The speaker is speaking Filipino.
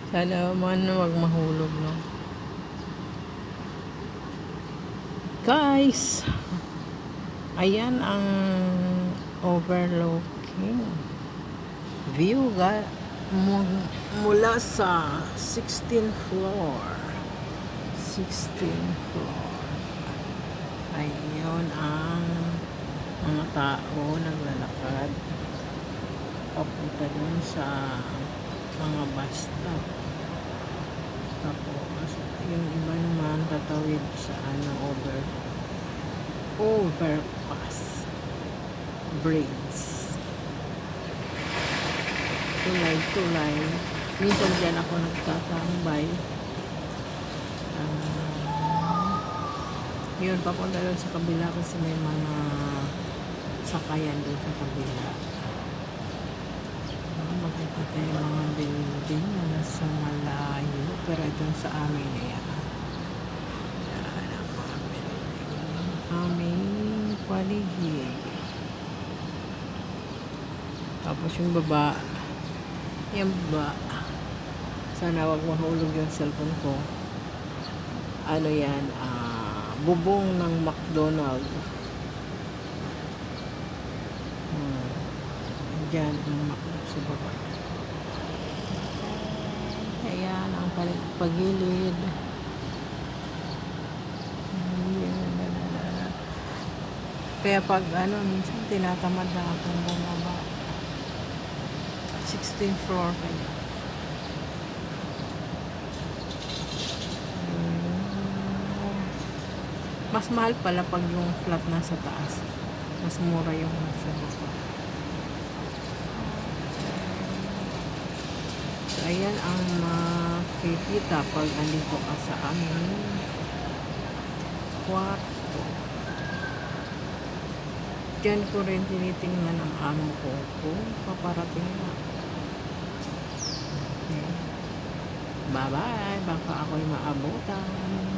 Sana man wag mahulog, no? Guys, ayan ang overlooking view mula sa 16th floor. 16th floor. Ayun ang mga tao naglalakad papunta dun sa mga bus stop. Tapos yung iba naman tatawid sa overpass bridge. Tulay. Minsan dyan ako nagtatambay. Yun, papunta doon sa kabila kasi may mga sakayan doon sa kabila. Makikita tayo yung mga building na nasa malayo. Pero ito sa amin na yan. Yan ang mga building. Aming paligid. Tapos yung baba. Yung baba. Sana wag mahulog yung cellphone ko. Ano yan? Bubong ng McDonald. Diyan ang McDonald sa baba. Ayan ang pagilid. Kaya pag minsan tinatamad na akong bumaba. 16th floor kaya. Mas mahal pala pag yung flat nasa taas. Mas mura yung nasa baba. So, ayan ang makikita pag andito ka sa aming kwarto. Diyan ko rin tinitingnan ang amo ko kung paparating na. Okay. Bye-bye. Baka ako'y maabutan.